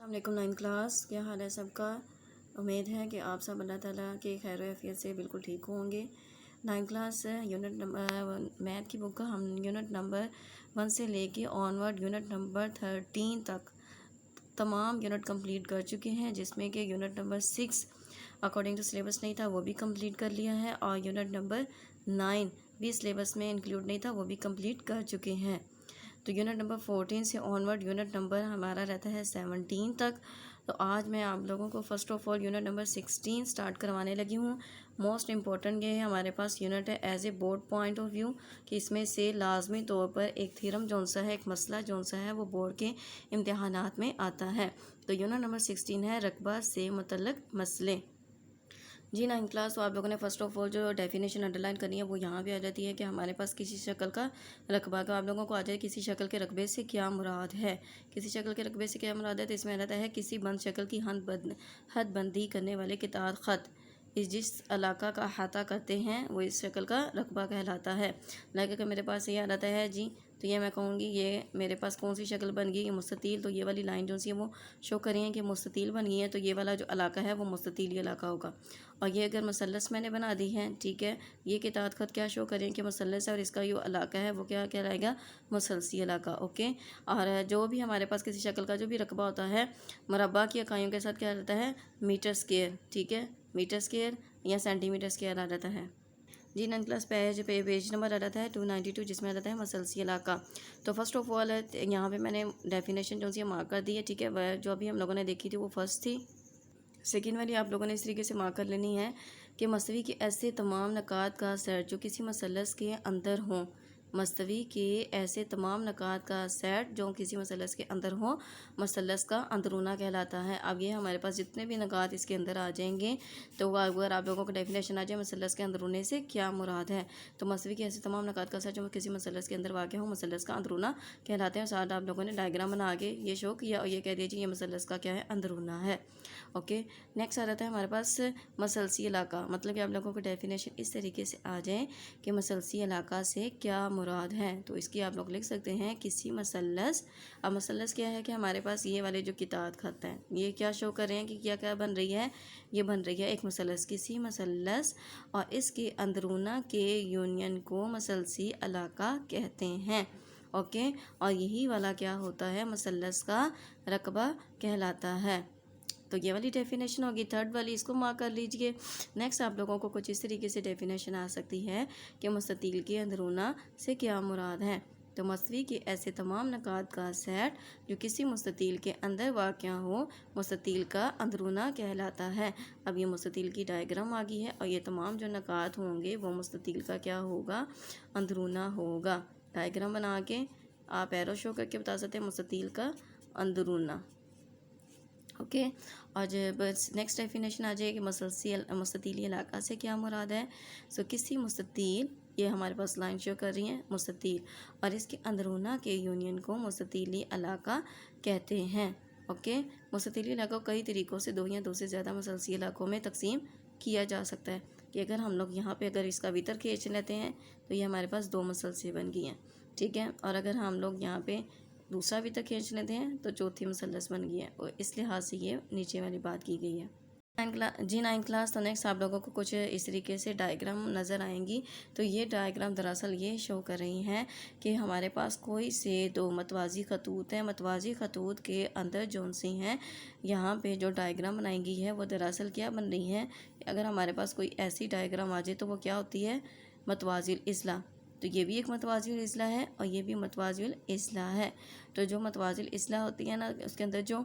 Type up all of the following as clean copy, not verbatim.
السلام علیکم ninth class, کیا حال ہے سب کا؟ امید ہے کہ آپ سب اللہ تعالیٰ کے خیر و عافیت سے بالکل ٹھیک ہوں گے۔ Ninth class unit number math کی بک کا ہم یونٹ نمبر 1 سے لے کے آنورڈ یونٹ نمبر 13 تک تمام یونٹ کمپلیٹ کر چکے ہیں، جس میں کہ unit number 6 according to syllabus نہیں تھا وہ بھی کمپلیٹ کر لیا ہے، اور یونٹ نمبر 9 بھی سلیبس میں انکلوڈ نہیں تھا وہ بھی کمپلیٹ کر چکے ہیں۔ تو یونٹ نمبر 14 سے آنورڈ یونٹ نمبر ہمارا رہتا ہے 17 تک۔ تو آج میں آپ لوگوں کو first of all unit number 16 start کروانے لگی ہوں۔ موسٹ امپورٹنٹ یہ ہے ہمارے پاس یونٹ ہے as a board point of view, کہ اس میں سے لازمی طور پر ایک تھیورم جون سا ہے، ایک مسئلہ جون سا ہے وہ بورڈ کے امتحانات میں آتا ہے۔ تو یونٹ نمبر 16 ہے رقبہ سے متعلق مسئلے۔ جی نائنتھ کلاس، تو آپ لوگوں نے فرسٹ آف آل جو ڈیفینیشن انڈر لائن کرنی ہے وہ یہاں بھی آ جاتی ہے کہ ہمارے پاس کسی شکل کا رقبہ کا آپ لوگوں کو آ جائے کسی شکل کے رقبے سے کیا مراد ہے۔ کسی شکل کے رقبے سے کیا مراد ہے، تو اس میں رہتا ہے کسی بند شکل کی حد بندی کرنے والے قطار خط جس علاقہ کا احاطہ کرتے ہیں وہ اس شکل کا رقبہ کہلاتا ہے۔ لائک اگر میرے پاس یہ رہتا ہے جی، تو یہ میں کہوں گی یہ میرے پاس کون سی شکل بن گئی، یہ مستطیل، تو یہ والی لائن جو سی ہے وہ شو کر رہی ہیں کہ مستطیل بن گئی ہے، تو یہ والا جو علاقہ ہے وہ مستطیل علاقہ ہوگا۔ اور یہ اگر مثلث میں نے بنا دی ہے، ٹھیک ہے، یہ قطعات خط کیا شو کریں کہ مثلث ہے، اور اس کا جو علاقہ ہے وہ کیا کہلائے گا، مثلثی علاقہ، اوکے۔ اور جو بھی ہمارے پاس کسی شکل کا جو بھی رقبہ ہوتا ہے مربع کی اکائیوں کے ساتھ کیا رہتا ہے، میٹر اسکوائر، ٹھیک ہے، میٹر اسکوائر یا سینٹی میٹر اسکوائر آ جاتا ہے۔ جی نائنتھ کلاس پیج نمبر آ جاتا ہے 292، جس میں آ جاتا ہے مثلثی علاقہ۔ تو فرسٹ آف آل یہاں پہ میں نے ڈیفینیشن جو سی مارک کر دی ہے، ٹھیک ہے، جو ابھی ہم لوگوں نے دیکھی تھی وہ فرسٹ تھی۔ سیکنڈ والی آپ لوگوں نے اس طریقے سے مارک کر لینی ہے کہ مستوی کے ایسے تمام نقاط کا سیٹ جو کسی مثلث کے اندر ہوں، مستوی کے ایسے تمام نقاط کا سیٹ جو کسی مثلث کے اندر ہوں مثلث کا اندرونہ کہلاتا ہے۔ اب یہ ہمارے پاس جتنے بھی نقاط اس کے اندر آ جائیں گے، تو وہ اگر آپ لوگوں کو ڈیفینیشن آ جائے مثلث کے اندرونے سے کیا مراد ہے، تو مستوی کے ایسے تمام نقاط کا سیٹ جو کسی مثلث کے اندر واقع ہوں مثلث کا اندرونہ کہلاتے ہیں۔ ساتھ آپ لوگوں نے ڈائیگرام بنا کے یہ شو کیا اور یہ کہہ دیجیے یہ مثلث کا کیا ہے، اندرونہ ہے، اوکے۔ نیکسٹ آ جاتا ہے ہمارے پاس مثلثی علاقہ، مطلب کہ آپ لوگوں کو ڈیفینیشن اس طریقے سے آ جائیں کہ مثلثی علاقہ سے کیا مراد ہے، تو اس کی آپ لوگ لکھ سکتے ہیں کسی مثلث۔ اب مثلث کیا ہے کہ ہمارے پاس یہ والے جو قطعات خط ہیں یہ کیا شو کر رہے ہیں کہ کیا کیا بن رہی ہے، یہ بن رہی ہے ایک مثلث، کسی مثلث اور اس کے اندرونہ کے یونین کو مثلثی علاقہ کہتے ہیں، اوکے۔ اور یہی والا کیا ہوتا ہے، مثلث کا رقبہ کہلاتا ہے۔ تو یہ والی ڈیفینیشن ہوگی۔ تھرڈ والی اس کو مارک کر لیجئے۔ نیکسٹ آپ لوگوں کو کچھ اس طریقے سے ڈیفینیشن آ سکتی ہے کہ مستطیل کے اندرونہ سے کیا مراد ہے، تو مستوی کے ایسے تمام نقاط کا سیٹ جو کسی مستطیل کے اندر واقع ہو مستطیل کا اندرونہ کہلاتا ہے۔ اب یہ مستطیل کی ڈائیگرام آ گئی ہے اور یہ تمام جو نقاط ہوں گے وہ مستطیل کا کیا ہوگا، اندرونہ ہوگا۔ ڈائیگرام بنا کے آپ ایرو شو کر کے بتا سکتے ہیں مستطیل کا اندرونہ، اوکے۔ اور جب نیکسٹ ڈیفینیشن آ جائے کہ مستطیلی علاقہ سے کیا مراد ہے، سو کسی مستطیل، یہ ہمارے پاس لائن شو کر رہی ہیں مستطیل، اور اس کے اندرونہ کے یونین کو مستطیلی علاقہ کہتے ہیں، اوکے۔ مستطیلی علاقہ کو کئی طریقوں سے دو یا دو سے زیادہ مثلثی علاقوں میں تقسیم کیا جا سکتا ہے، کہ اگر ہم لوگ یہاں پہ اگر اس کا وتر کھینچ لیتے ہیں تو یہ ہمارے پاس دو مثلثی بن گئی ہیں، ٹھیک ہے، اور اگر ہم لوگ یہاں پہ دوسرا وتر کھینچ لیتے ہیں تو چوتھی مثلث بن گئی ہے، اور اس لحاظ سے یہ نیچے والی بات کی گئی ہے۔ جی نائنتھ کلاس، تو نیکسٹ آپ لوگوں کو کچھ اس طریقے سے ڈائیگرام نظر آئیں گی۔ تو یہ ڈائیگرام دراصل یہ شو کر رہی ہیں کہ ہمارے پاس کوئی سے دو متوازی خطوط ہیں، متوازی خطوط کے اندر جون سی ہیں یہاں پہ جو ڈائیگرام بنائی گئی ہے وہ دراصل کیا بن رہی ہے، اگر ہمارے پاس کوئی ایسی ڈائیگرام آ جائے تو وہ کیا ہوتی ہے، متوازی الاضلاع۔ تو یہ بھی ایک متوازی الاضلاع ہے اور یہ بھی متوازی الاضلاع ہے۔ تو جو متوازی الاضلاع ہوتی ہے نا، اس کے اندر جو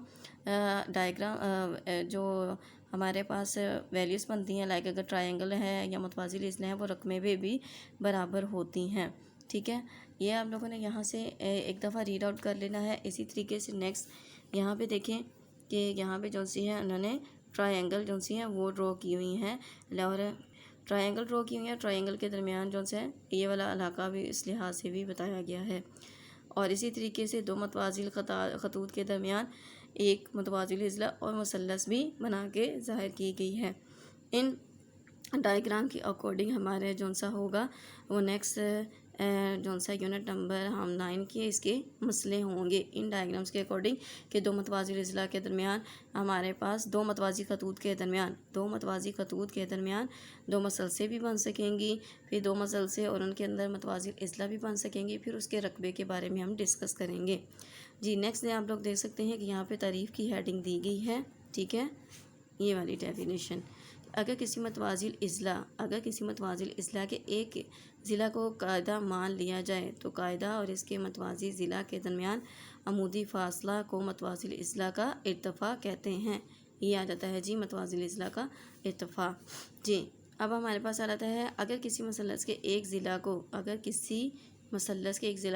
ڈائیگرام جو ہمارے پاس ویلیوز بنتی ہیں، لائک اگر ٹرائنگل ہے یا متوازی الاضلاع ہے وہ رقمے میں بھی برابر ہوتی ہیں، ٹھیک ہے۔ یہ آپ لوگوں نے یہاں سے ایک دفعہ ریڈ آؤٹ کر لینا ہے۔ اسی طریقے سے نیکسٹ یہاں پہ دیکھیں کہ یہاں پہ جو سی ہے انہوں نے ٹرائنگل جو سی ہیں وہ ڈرا کی ہوئی ہیں، اور ٹرائنگل ڈرا کی ہوئی ہیں، ٹرائنگل کے درمیان جو ہے یہ والا علاقہ بھی اس لحاظ سے بھی بتایا گیا ہے، اور اسی طریقے سے دو متوازی خطوط کے درمیان ایک متوازی الاضلاع اور مثلث بھی بنا کے ظاہر کی گئی ہے۔ ان ڈائیگرام کے اکارڈنگ ہمارے جون سا ہوگا وہ نیکسٹ جو سا یونٹ نمبر ہم 9 کے اس کے مسئلے ہوں گے ان ڈائیگرامس کے اکارڈنگ کہ دو متوازی اضلاع کے درمیان ہمارے پاس دو متوازی خطوط کے درمیان دو مسلسے بھی بن سکیں گی، پھر دو مسلسے اور ان کے اندر متوازی اضلاع بھی بن سکیں گی، پھر اس کے رقبے کے بارے میں ہم ڈسکس کریں گے۔ جی نیکسٹ آپ لوگ دیکھ سکتے ہیں کہ یہاں پہ تعریف کی ہیڈنگ دی گئی ہے، ٹھیک ہے، یہ والی ڈیفینیشن۔ اگر کسی متوازی اضلاع کے ایک ضلع کو قاعدہ مان لیا جائے تو قاعدہ اور اس کے متوازی ضلع کے درمیان عمودی فاصلہ کو متوازی اضلاع کا ارتفاع کہتے ہیں۔ یہ آ جاتا ہے جی متوازی اضلاع کا ارتفاع۔ جی اب ہمارے پاس آ جاتا ہے اگر کسی مثلث کے ایک ضلع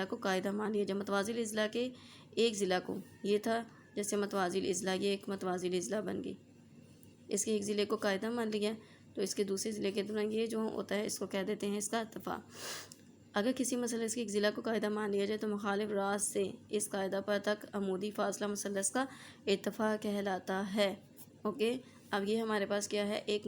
کو قاعدہ مان لیا جائے، متوازی اضلاع کے ایک ضلع کو، یہ تھا جیسے متوازی اضلاع، یہ ایک متوازی اضلاع بن گئی، اس کے ایک ضلع کو قاعدہ مان لیا تو اس کے دوسرے ضلع کے دوران یہ جو ہوتا ہے اس کو کہہ دیتے ہیں اس کا ارتفاع۔ اگر کسی مثلث کے ایک ضلع کو قاعدہ مان لیا جائے تو مخالف راس سے اس قاعدہ پر تک عمودی فاصلہ مثلث کا ارتفاع کہلاتا ہے۔ اوکے، اب یہ ہمارے پاس کیا ہے، ایک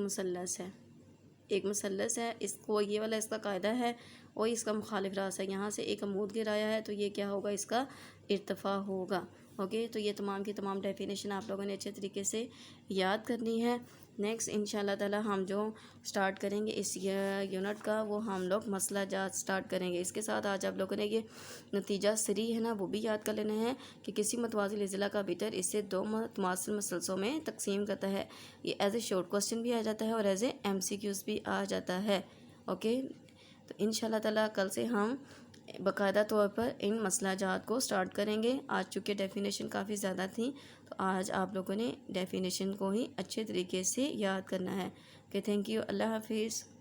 مثلث ہے، اس کو یہ والا اس کا قاعدہ ہے اور اس کا مخالف راس ہے، یہاں سے ایک عمود گرایا ہے تو یہ کیا ہوگا، اس کا ارتفاع ہوگا۔ اوکے، تو یہ تمام کی تمام ڈیفینیشن آپ لوگوں نے اچھے طریقے سے یاد کرنی ہے۔ نیکسٹ انشاءاللہ تعالی ہم جو سٹارٹ کریں گے اس یونٹ کا، وہ ہم لوگ مسئلہ جات سٹارٹ کریں گے۔ اس کے ساتھ آج آپ لوگوں نے یہ نتیجہ سری ہے نا وہ بھی یاد کر لینا ہے کہ کسی متوازی اضلاع کا بطر اسے دو متماثل مسلسوں میں تقسیم کرتا ہے۔ یہ ایز اے شارٹ کوسچن بھی آ جاتا ہے اور ایز اے MCQs بھی آ جاتا ہے۔ اوکے، تو انشاءاللہ تعالی کل سے ہم باقاعدہ طور پر ان مسئلہ جات کو سٹارٹ کریں گے۔ آج چونکہ ڈیفینیشن کافی زیادہ تھیں تو آج آپ لوگوں نے ڈیفینیشن کو ہی اچھے طریقے سے یاد کرنا ہے۔ کہ تھینک یو، اللہ حافظ۔